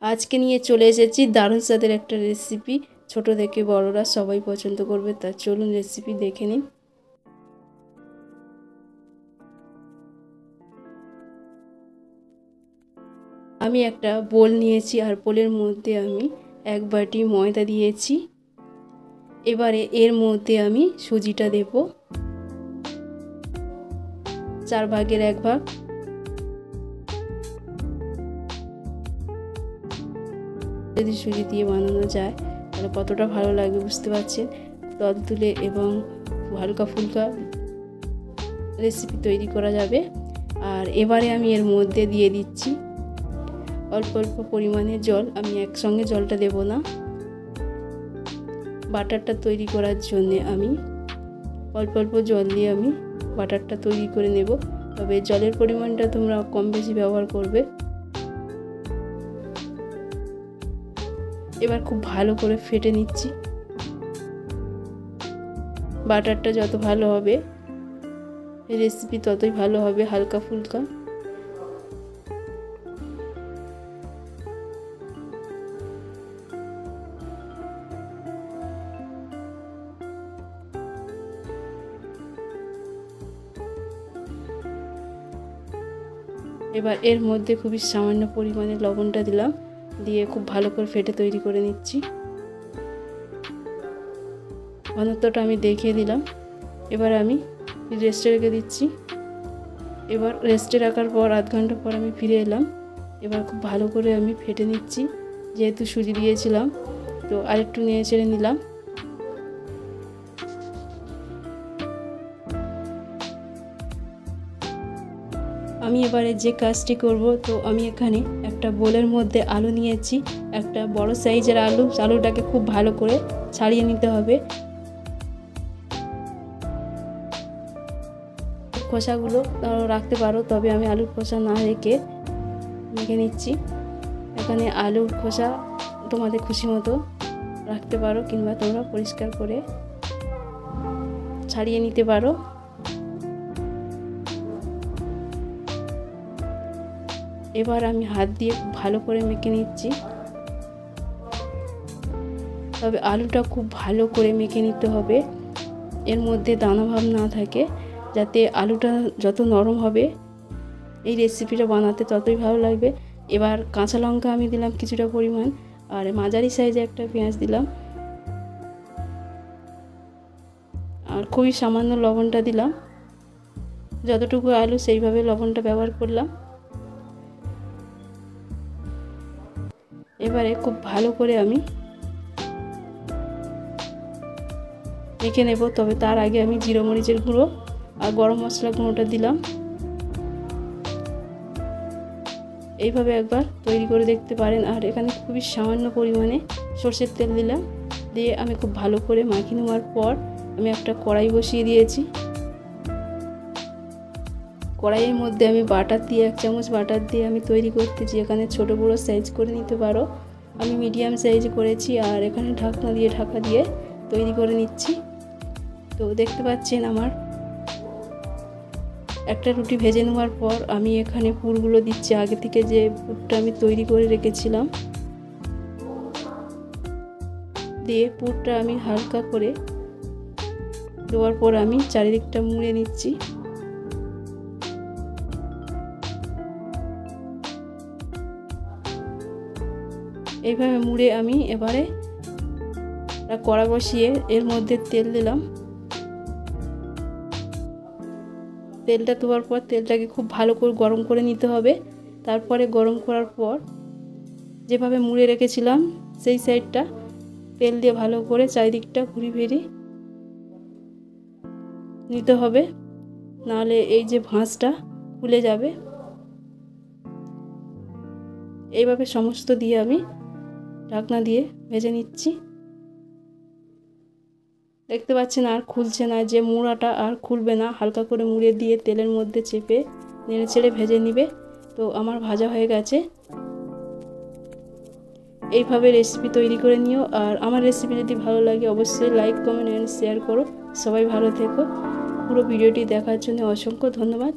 আজকে নিয়ে চলে এসেছি দারুণ স্বাদের একটা রেসিপি। ছোট থেকে বড়রা সবাই পছন্দ করবে, তা চলুন রেসিপি দেখে নিন। আমি একটা বোল নিয়েছি আর বোলের মধ্যে আমি 1 বাটি ময়দা দিয়েছি। এবারে এর মধ্যে আমি সুজিটা দেব 4 ভাগের 1 ভাগ। যদি সুজি দিয়ে বানানো যায় তাহলে কতটা ভালো লাগবে বুঝতে পারছেন। তুলে এবং হালকা ফুলকা রেসিপি তৈরি করা যাবে। আর এবারে আমি এর মধ্যে দিয়ে দিচ্ছি অল্প অল্প পরিমাণে জল। আমি একসঙ্গে জলটা দেব না, বাটারটা তৈরি করার জন্য আমি অল্প অল্প জল দিয়ে আমি বাটারটা তৈরি করে নেব। তবে জলের পরিমাণটা তোমরা কম বেশি ব্যবহার করবে। এবার খুব ভালো করে ফেটে নিচ্ছি। বাটারটা যত ভালো হবে এই রেসিপি ততই ভালো হবে, হালকা ফুলকা। এবার এর মধ্যে খুবই সামান্য পরিমাণে লবণটা দিলাম, দিয়ে খুব ভালো করে ফেটে তৈরি করে নিচ্ছি। ঘনত্বটা আমি দেখিয়ে দিলাম। এবার আমি রেস্টে রেখে দিচ্ছি। এবার রেস্টে রাখার পর আধ ঘন্টা পর আমি ফিরে এলাম। এবার খুব ভালো করে আমি ফেটে নিচ্ছি, যেহেতু সুজি দিয়েছিলাম তো আরেকটু নেড়ে চেড়ে নিলাম। আমি এবারে যে কাজটি করব, তো আমি এখানে একটা বোলের মধ্যে আলু নিয়েছি, একটা বড় সাইজের আলু। আলুটাকে খুব ভালো করে ছাড়িয়ে নিতে হবে। খোসাগুলো রাখতে পারো, তবে আমি আলুর খোসা না রেখে মেখে নিচ্ছি। এখানে আলুর খোসা তোমাদের খুশি মতো রাখতে পারো, কিংবা তোমরা পরিষ্কার করে ছাড়িয়ে নিতে পারো। এবার আমি হাত দিয়ে ভালো করে মেখে নিচ্ছি। তবে আলুটা খুব ভালো করে মেখে নিতে হবে, এর মধ্যে দানা ভাব না থাকে, যাতে আলুটা যত নরম হবে এই রেসিপিটা বানাতে ততই ভালো লাগবে। এবার কাঁচা লঙ্কা আমি দিলাম কিছুটা পরিমাণ, আর মাঝারি সাইজে একটা পেঁয়াজ দিলাম, আর খুবই সামান্য লবণটা দিলাম। যতটুকু আলু সেইভাবে লবণটা ব্যবহার করলাম। এবারে খুব ভালো করে আমি মেখে নেব। তবে তার আগে আমি জিরে মরিচের গুঁড়ো আর গরম মশলা গুঁড়োটা দিলাম। এইভাবে একবার তৈরি করে দেখতে পারেন। আর এখানে খুবই সামান্য পরিমাণে সরষের তেল দিলাম, দিয়ে আমি খুব ভালো করে মাখিয়ে নেওয়ার পর আমি একটা কড়াই বসিয়ে দিয়েছি। কড়াইয়ের মধ্যে আমি বাটার দিয়ে 1 চামচ বাটার দিয়ে আমি তৈরি করতেছি। এখানে ছোট বড় সাইজ করে নিতে পারো, আমি মিডিয়াম সাইজ করেছি। আর এখানে ঢাকনা দিয়ে ঢাকা দিয়ে তৈরি করে নিচ্ছি। তো দেখতে পাচ্ছেন আমার একটা রুটি ভেজে নেওয়ার পর আমি এখানে পুরগুলো দিচ্ছি। আগে থেকে যে পুরটা আমি তৈরি করে রেখেছিলাম, দিয়ে পুরটা আমি হালকা করে দেওয়ার পর আমি চারিদিকটা মুড়ে নিচ্ছি। এইভাবে মুড়ে আমি এবারে কড়া বসিয়ে এর মধ্যে তেল দিলাম। তেলটা দেওয়ার পর তেলটাকে খুব ভালো করে গরম করে নিতে হবে। তারপরে গরম করার পর যেভাবে মুড়ে রেখেছিলাম সেই সাইডটা তেল দিয়ে ভালো করে চারিদিকটা ঘুরি ফিরি নিতে হবে, নাহলে এই যে ভাঁজটা খুলে যাবে। এইভাবে সমস্ত দিয়ে আমি ঢাকনা দিয়ে ভেজে নিচ্ছি। দেখতে পাচ্ছেন আর খুলছে না, যে মুড়াটা আর খুলবে না। হালকা করে মুড়ে দিয়ে তেলের মধ্যে চেপে নেড়ে ছেড়ে ভেজে নিবে। তো আমার ভাজা হয়ে গেছে। এইভাবে রেসিপি তৈরি করে নিও। আর আমার রেসিপি যদি ভালো লাগে অবশ্যই লাইক, কমেন্ট এন্ড শেয়ার করো। সবাই ভালো থেকো। পুরো ভিডিওটি দেখার জন্য অসংখ্য ধন্যবাদ।